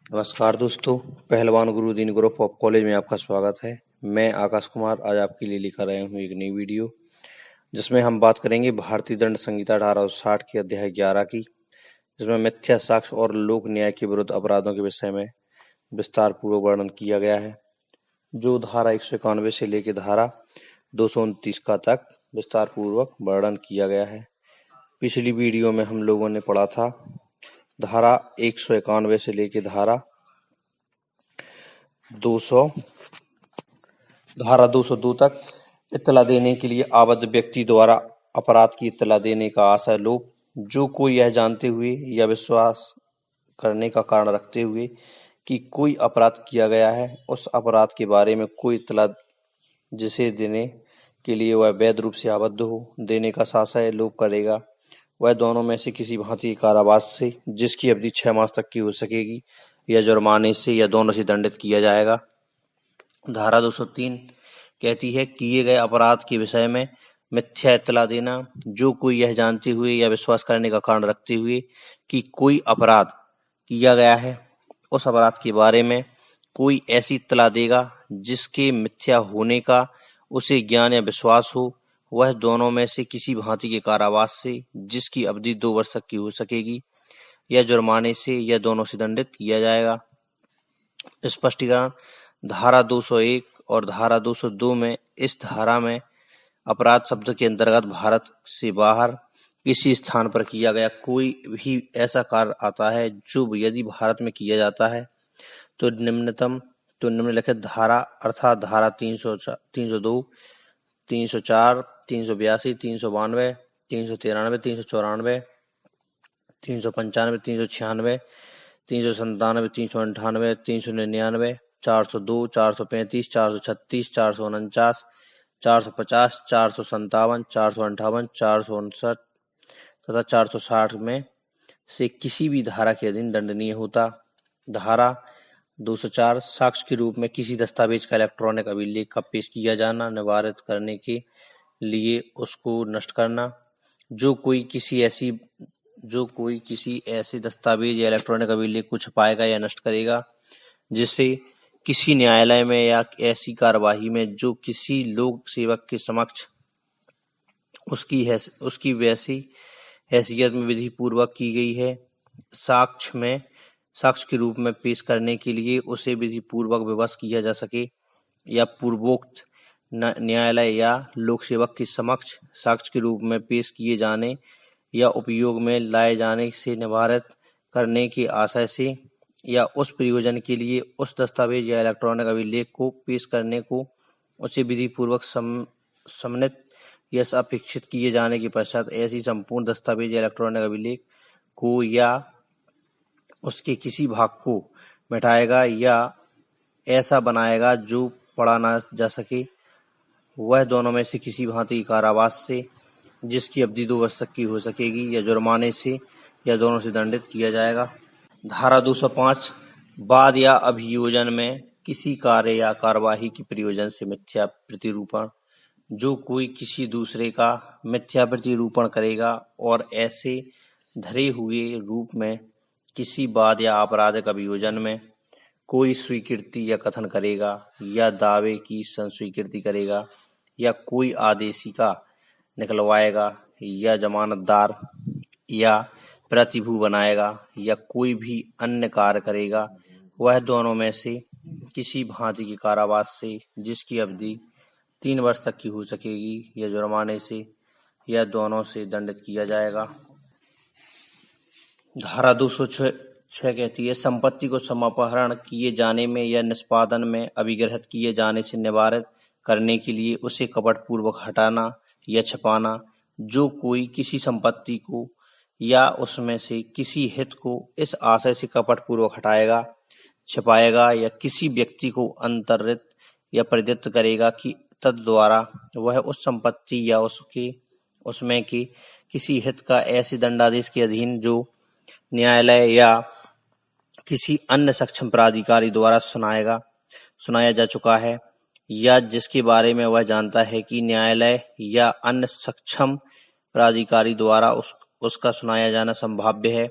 नमस्कार दोस्तों, पहलवान गुरुदीन ग्रुप ऑफ कॉलेज में आपका स्वागत है। मैं आकाश कुमार आज आपके लिए लेकर आया हूँ एक नई वीडियो, जिसमें हम बात करेंगे भारतीय दंड संहिता 1860 के अध्याय 11 की, जिसमें मिथ्या साक्ष्य और लोक न्याय के विरुद्ध अपराधों के विषय में विस्तार पूर्वक वर्णन किया गया है, जो धारा 191 से लेकर धारा 229 का तक विस्तार पूर्वक वर्णन किया गया है। पिछली वीडियो में हम लोगों ने पढ़ा था धारा 191 से लेकर धारा 202 तक इत्तला देने के लिए आबद्ध व्यक्ति द्वारा अपराध की इत्तला देने का आशय लोग जो कोई यह जानते हुए या विश्वास करने का कारण रखते हुए कि कोई अपराध किया गया है, उस अपराध के बारे में कोई इत्तला जिसे देने के लिए वह वैध रूप से आबद्ध हो, देने का आशय लोग करेगा, वह दोनों में से किसी भांति के कारावास से, जिसकी अवधि 6 मास तक की हो सकेगी, या जुर्माने से, या दोनों से दंडित किया जाएगा। धारा 203 कहती है, किए गए अपराध के विषय में मिथ्या इत्तला देना, जो कोई यह जानते हुए या विश्वास करने का कारण रखते हुए कि कोई अपराध किया गया है, उस अपराध के बारे में कोई ऐसी इत्तला देगा जिसके मिथ्या होने का उसे ज्ञान या विश्वास हो, वह दोनों में से किसी भांति के कारावास से, जिसकी अवधि 2 वर्ष तक की हो सकेगी, या जुर्माने से, या दोनों से दंडित किया जाएगा। स्पष्टीकरण: धारा 201 और धारा 202 में इस धारा में अपराध शब्द के अंतर्गत भारत से बाहर किसी स्थान पर किया गया कोई भी ऐसा कार्य आता है जो यदि भारत में किया जाता है तो निम्नलिखित धारा अर्थात धारा 302, 304, 382, 392, 393, 394, 395, 396, 397, 398, 399, 402, 435, 436, 449, 450, 457, 458, 459 तथा 460 में से किसी भी धारा के अधीन दंडनीय होता। धारा 204 साक्ष्य के रूप में किसी दस्तावेज का इलेक्ट्रॉनिक अभिलेख का पेश किया जाना, निवारित करने के लिए उसको नष्ट करना। जो कोई किसी ऐसे दस्तावेज या इलेक्ट्रॉनिक अभिलेख को छुपाएगा या नष्ट करेगा जिससे किसी न्यायालय में या ऐसी कार्यवाही में जो किसी लोक सेवक के समक्ष उसकी वैसी हैसियत में विधि पूर्वक की गई है, साक्ष्य के रूप में पेश करने के लिए उसे विधि पूर्वक विवश किया जा सके, या पूर्वोक्त न्यायालय या लोक सेवक के समक्ष साक्ष्य के रूप में पेश किए जाने या उपयोग में लाए जाने से निवारित करने के आशय से, या उस प्रयोजन के लिए उस दस्तावेज या इलेक्ट्रॉनिक अभिलेख को पेश करने को उसे विधि पूर्वक सम्मत या अपेक्षित किए जाने के पश्चात ऐसी संपूर्ण दस्तावेज या इलेक्ट्रॉनिक अभिलेख को या उसके किसी भाग को मिटाएगा या ऐसा बनाएगा जो पढ़ा ना जा सके, वह दोनों में से किसी भांति कारावास से, जिसकी अवधि 2 वर्ष तक की हो सकेगी, या जुर्माने से, या दोनों से दंडित किया जाएगा। धारा 205 वाद या अभियोजन में किसी कार्य या कार्यवाही की प्रयोजन से मिथ्या प्रतिरूपण, जो कोई किसी दूसरे का मिथ्या प्रतिरूपण करेगा और ऐसे धरे हुए रूप में किसी वाद या आपराधिक अभियोजन में कोई स्वीकृति या कथन करेगा, या दावे की संस्वीकृति करेगा, या कोई आदेशिका निकलवाएगा, या जमानतदार या प्रतिभू बनाएगा, या कोई भी अन्य कार्य करेगा, वह दोनों में से किसी भांति के कारावास से, जिसकी अवधि 3 वर्ष तक की हो सकेगी, या जुर्माने से, या दोनों से दंडित किया जाएगा। धारा 206 कहती है, संपत्ति को समापहरण किए जाने में या निष्पादन में अभिगृहित किए जाने से निवारित करने के लिए उसे कपटपूर्वक हटाना या छुपाना। जो कोई किसी संपत्ति को या उसमें से किसी हित को इस आशय से कपटपूर्वक हटाएगा, छिपाएगा, या किसी व्यक्ति को अंतरित या प्रदत्त करेगा कि तद्द्वारा वह उस संपत्ति या उसमें के किसी हित का ऐसे दंडादेश के अधीन जो न्यायालय या किसी अन्य सक्षम प्राधिकारी द्वारा सुनाया जा चुका है, या जिसके बारे में वह जानता है कि न्यायालय या अन्य सक्षम प्राधिकारी द्वारा उसका सुनाया जाना संभाव्य है,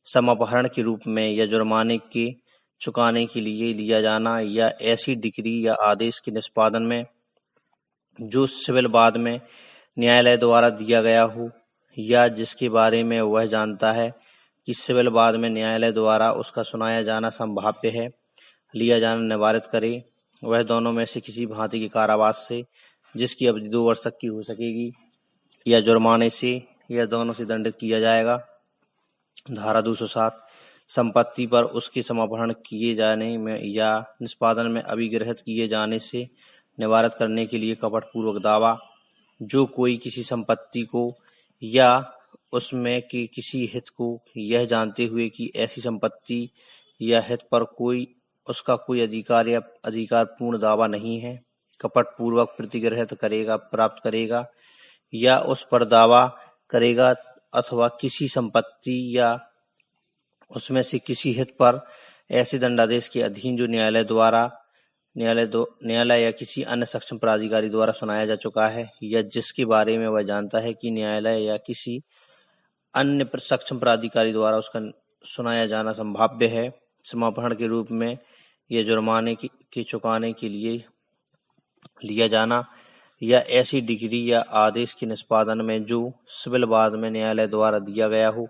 समापहरण के रूप में या जुर्माने के चुकाने के लिए लिया जाना या ऐसी डिक्री या आदेश के निष्पादन में जो सिविल बाद में न्यायालय द्वारा दिया गया हो या जिसके बारे में वह जानता है कि सिविल बाद में न्यायालय द्वारा उसका सुनाया जाना संभाव्य है, लिया जाना निवारित करे, वह दोनों में से किसी भांति के कारावास से जिसकी अवधि 2 वर्ष तक की हो सकेगी या जुर्माने से या दोनों से दंडित किया जाएगा। धारा 207 संपत्ति पर उसके समापन किए जाने में या निष्पादन में अभिगृहित किए जाने से निवारित करने के लिए कपटपूर्वक दावा जो कोई किसी संपत्ति को या उसमें के किसी हित को यह जानते हुए कि ऐसी संपत्ति या हित पर उसका कोई अधिकार या अधिकार पूर्ण दावा नहीं है, कपटपूर्वक प्रतिगृहित करेगा, प्राप्त करेगा या उस पर दावा करेगा अथवा किसी संपत्ति या उसमें से किसी हित पर ऐसे दंडादेश के अधीन जो न्यायालय या किसी अन्य सक्षम प्राधिकारी द्वारा सुनाया जा चुका है या जिसके बारे में वह जानता है कि न्यायालय या किसी अन्य सक्षम प्राधिकारी द्वारा उसका सुनाया जाना संभाव्य है, समापन के रूप में या जुर्माने के चुकाने के लिए लिया जाना या ऐसी डिग्री या आदेश के निष्पादन में जो सिविल बाद में न्यायालय द्वारा दिया गया हो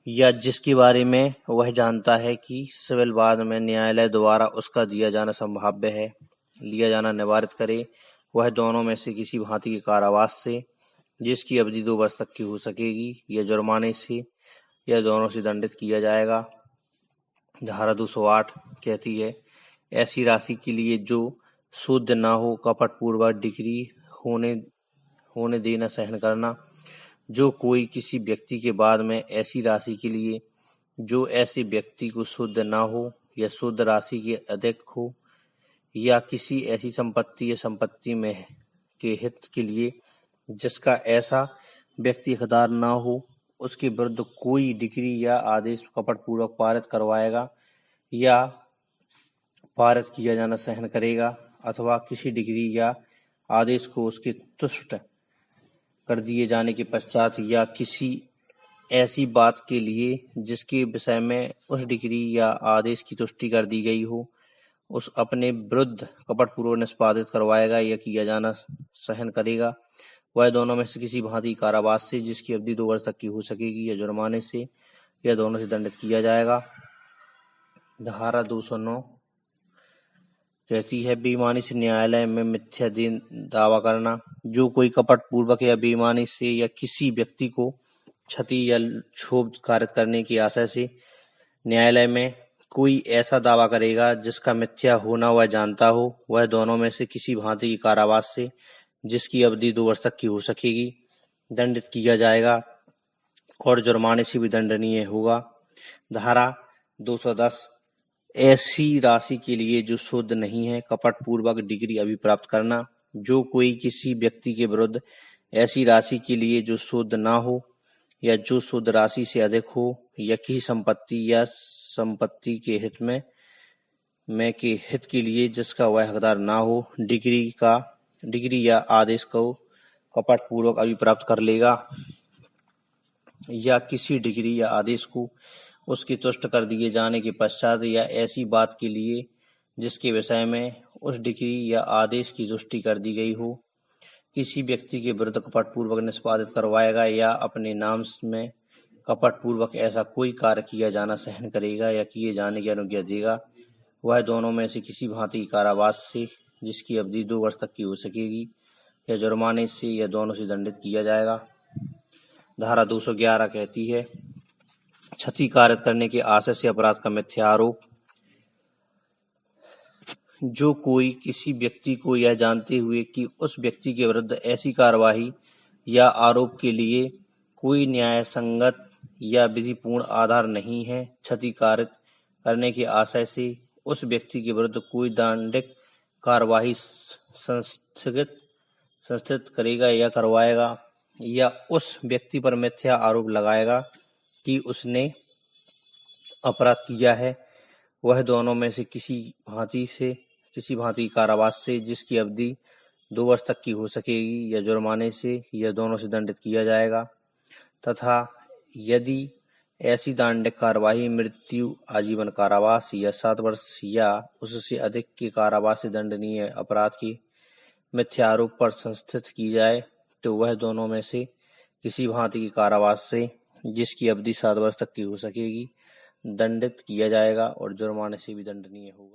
या जिसके बारे में वह जानता है कि सिविल बाद में न्यायालय द्वारा उसका दिया जाना संभाव्य है, लिया जाना निवारित करे, वह दोनों में से किसी भांति के कारावास से जिसकी अवधि 2 वर्ष तक की हो सकेगी या जुर्माने से या दोनों से दंडित किया जाएगा। धारा 208 कहती है ऐसी राशि के लिए जो शुद्ध न हो कपटपूर्वक डिक्री होने देना सहन करना जो कोई किसी व्यक्ति के बाद में ऐसी राशि के लिए जो ऐसे व्यक्ति को शुद्ध न हो या शुद्ध राशि के अधिक हो या किसी ऐसी संपत्ति या संपत्ति में के हित के लिए जिसका ऐसा व्यक्ति हकदार न हो उसके विरुद्ध कोई डिक्री या आदेश कपटपूर्वक पारित करवाएगा या पारित किया जाना सहन करेगा अथवा किसी डिग्री या आदेश को उसके तुष्ट कर दिए जाने के पश्चात या किसी ऐसी बात के लिए जिसके विषय में उस डिग्री या आदेश की तुष्टि कर दी गई हो उस अपने विरुद्ध कपटपूर्वक निष्पादित करवाएगा या किया जाना सहन करेगा, वह दोनों में से किसी भांति कारावास से जिसकी अवधि 2 वर्ष तक की हो सकेगी या जुर्माने से या दोनों से दंडित किया जाएगा। धारा 209 कहती है बेईमानी से न्यायालय में मिथ्या दावा करना जो कोई कपटपूर्वक या बेईमानी से या किसी व्यक्ति को क्षति या क्षोभ कारित करने की आशा से न्यायालय में कोई ऐसा दावा करेगा जिसका मिथ्या होना वह जानता हो, वह दोनों में से किसी भांति की कारावास से जिसकी अवधि 2 वर्ष तक की हो सकेगी दंडित किया जाएगा और जुर्माने से भी दंडनीय होगा। धारा 210 ऐसी राशि के लिए जो शुद्ध नहीं है कपटपूर्वक डिग्री अभिप्राप्त करना जो कोई किसी व्यक्ति के विरुद्ध ऐसी राशि के लिए जो शुद्ध ना हो या जो शुद्ध राशि से अधिक हो या किसी संपत्ति या संपत्ति के हित में के हित के लिए जिसका वह हकदार ना हो डिग्री या आदेश को कपटपूर्वक अभिप्राप्त कर लेगा या किसी डिग्री या आदेश को उसकी तुष्ट कर दिए जाने के पश्चात या ऐसी बात के लिए जिसके विषय में उस डिग्री या आदेश की तुष्टि कर दी गई हो किसी व्यक्ति के विरुद्ध कपटपूर्वक निष्पादित करवाएगा या अपने नाम में कपटपूर्वक ऐसा कोई कार्य किया जाना सहन करेगा या किए जाने की अनुज्ञा देगा, वह दोनों में से किसी भांति कारावास से जिसकी अवधि 2 वर्ष तक की हो सकेगी या जुर्माने से या दोनों से दंडित किया जाएगा। धारा 211 कहती है क्षति कारित करने के आशय से अपराध का मिथ्या आरोप जो कोई किसी व्यक्ति को यह जानते हुए कि उस व्यक्ति के विरुद्ध ऐसी कार्यवाही या आरोप के लिए कोई न्याय संगत या विधिपूर्ण आधार नहीं है, क्षति कारित करने के आशय से उस व्यक्ति के विरुद्ध कोई दंडिक कार्यवाही संस्थित करेगा या करवाएगा या उस व्यक्ति पर मिथ्या आरोप लगाएगा कि उसने अपराध किया है, वह दोनों में से किसी भांति कारावास से जिसकी अवधि 2 वर्ष तक की हो सकेगी या जुर्माने से या दोनों से दंडित किया जाएगा। तथा यदि ऐसी दंड कार्यवाही मृत्यु, आजीवन कारावास या 7 वर्ष या उससे अधिक के कारावास से दंडनीय अपराध की मिथ्यारोप पर संस्थित की जाए तो वह दोनों में से किसी भांति की कारावास से, जिसकी अवधि 7 वर्ष तक की हो सकेगी, दंडित किया जाएगा और जुर्माने से भी दंडनीय होगा।